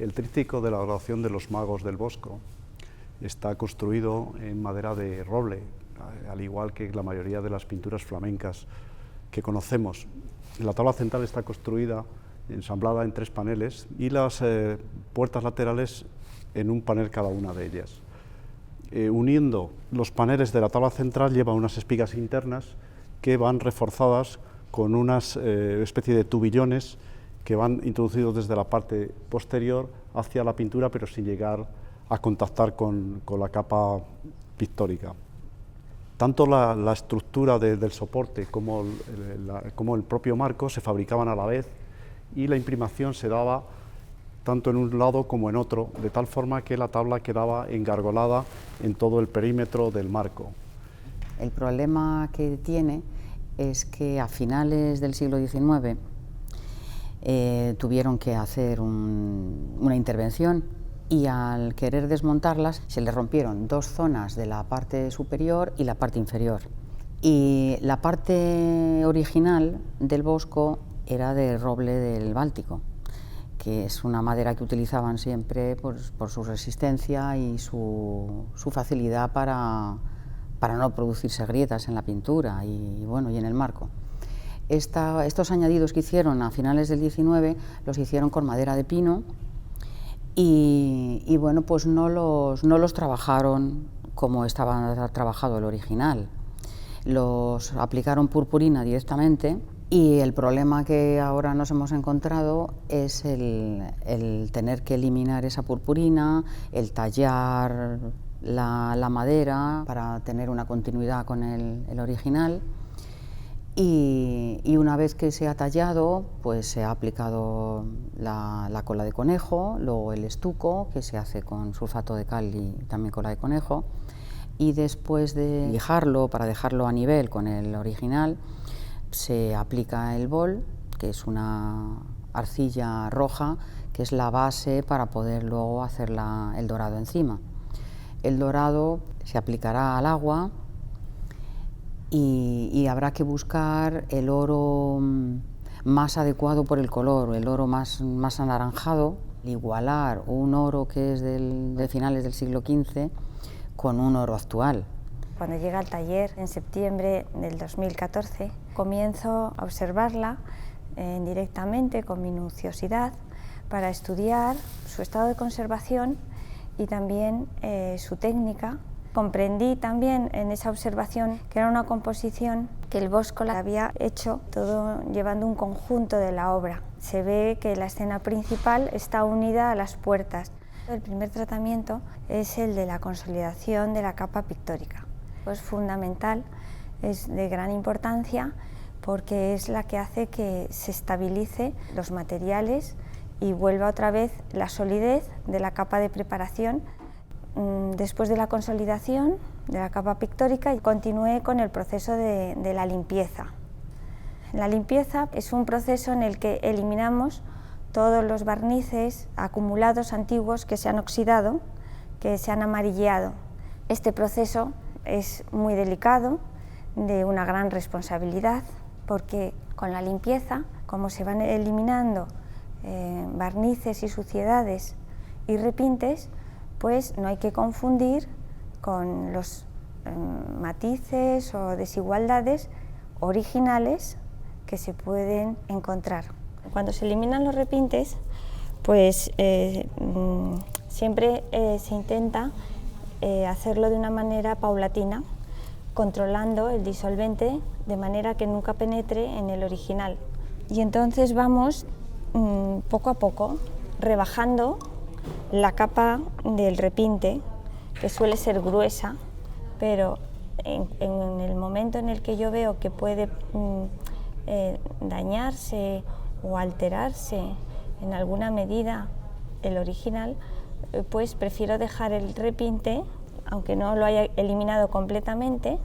El tríptico de la oración de los magos del Bosco está construido en madera de roble, al igual que la mayoría de las pinturas flamencas que conocemos. La tabla central está construida, ensamblada en 3 paneles y las puertas laterales en un panel cada una de ellas. Uniendo los paneles de la tabla central lleva unas espigas internas que van reforzadas con unas especie de tubillones que van introducidos desde la parte posterior hacia la pintura, pero sin llegar a contactar con la capa pictórica. Tanto la estructura del soporte como el propio marco se fabricaban a la vez y la imprimación se daba tanto en un lado como en otro, de tal forma que la tabla quedaba engargolada en todo el perímetro del marco. El problema que tiene es que a finales del siglo XIX tuvieron que hacer una intervención y al querer desmontarlas se le rompieron 2 zonas de la parte superior y la parte inferior. Y la parte original del Bosco era de roble del Báltico, que es una madera que utilizaban siempre por su resistencia y su facilidad para no producirse grietas en la pintura y en el marco. Estos añadidos que hicieron a finales del XIX los hicieron con madera de pino y pues no los trabajaron como estaba trabajado el original. Los aplicaron purpurina directamente y el problema que ahora nos hemos encontrado es el tener que eliminar esa purpurina, el tallar la madera para tener una continuidad con el original. Y una vez que se ha tallado, pues se ha aplicado la cola de conejo, luego el estuco, que se hace con sulfato de cal y también cola de conejo, y después de lijarlo, para dejarlo a nivel con el original, se aplica el bol, que es una arcilla roja, que es la base para poder luego hacer el dorado encima. El dorado se aplicará al agua y habrá que buscar el oro más adecuado por el color, el oro más anaranjado, igualar un oro que es de finales del siglo XV con un oro actual. Cuando llega al taller en septiembre del 2014, comienzo a observarla directamente, con minuciosidad, para estudiar su estado de conservación y también su técnica. Comprendí también en esa observación que era una composición que el Bosco la había hecho todo llevando un conjunto de la obra. Se ve que la escena principal está unida a las puertas. El primer tratamiento es el de la consolidación de la capa pictórica. Es fundamental, es de gran importancia porque es la que hace que se estabilice los materiales y vuelva otra vez la solidez de la capa de preparación. Después de la consolidación de la capa pictórica, continué con el proceso de la limpieza. La limpieza es un proceso en el que eliminamos todos los barnices acumulados antiguos que se han oxidado, que se han amarilleado. Este proceso es muy delicado, de una gran responsabilidad, porque con la limpieza, como se van eliminando barnices y suciedades y repintes, pues no hay que confundir con los matices o desigualdades originales que se pueden encontrar. Cuando se eliminan los repintes, pues siempre se intenta hacerlo de una manera paulatina, controlando el disolvente de manera que nunca penetre en el original. Y entonces vamos poco a poco rebajando la capa del repinte, que suele ser gruesa, pero en el momento en el que yo veo que puede dañarse o alterarse en alguna medida el original, pues prefiero dejar el repinte, aunque no lo haya eliminado completamente.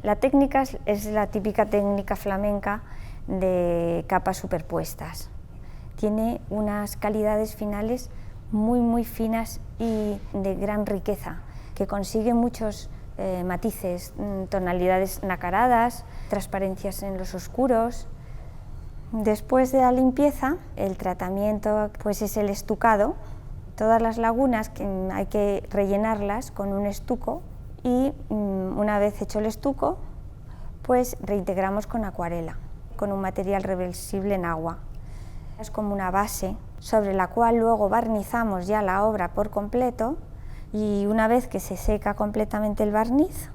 La técnica es la típica técnica flamenca de capas superpuestas. Tiene unas calidades finales muy finas y de gran riqueza, que consigue muchos matices, tonalidades nacaradas, transparencias en los oscuros, Después de la limpieza, el tratamiento pues es el estucado. Todas las lagunas hay que rellenarlas con un estuco y una vez hecho el estuco, pues reintegramos con acuarela, con un material reversible en agua. Es como una base sobre la cual luego barnizamos ya la obra por completo y una vez que se seca completamente el barniz,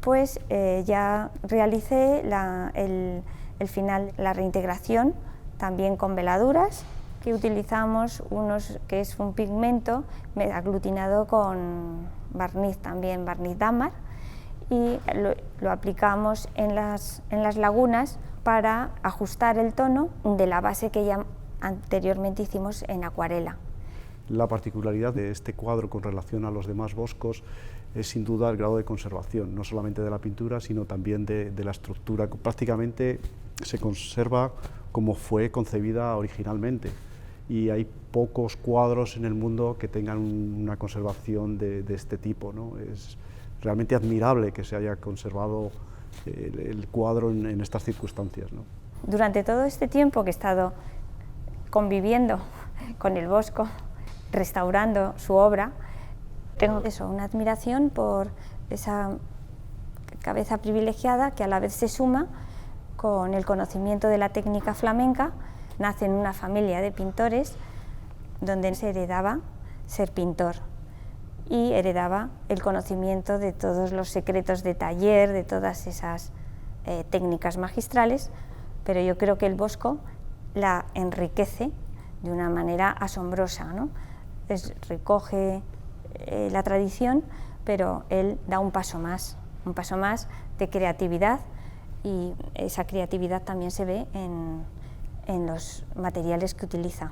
pues ya realicé el final, la reintegración, también con veladuras, que utilizamos que es un pigmento aglutinado con barniz, también barniz dámar, y lo aplicamos en las lagunas para ajustar el tono de la base que ya anteriormente hicimos en acuarela. La particularidad de este cuadro con relación a los demás boscos es sin duda el grado de conservación, no solamente de la pintura, sino también de la estructura. Prácticamente se conserva como fue concebida originalmente y hay pocos cuadros en el mundo que tengan una conservación de este tipo, ¿no? Es realmente admirable que se haya conservado el cuadro en estas circunstancias, ¿no? Durante todo este tiempo que he estado conviviendo con el Bosco, restaurando su obra, tengo una admiración por esa cabeza privilegiada que a la vez se suma con el conocimiento de la técnica flamenca. Nace en una familia de pintores donde se heredaba ser pintor y heredaba el conocimiento de todos los secretos de taller, de todas esas técnicas magistrales, pero yo creo que el Bosco la enriquece de una manera asombrosa, ¿no? Recoge la tradición, pero él da un paso más de creatividad, y esa creatividad también se ve en los materiales que utiliza.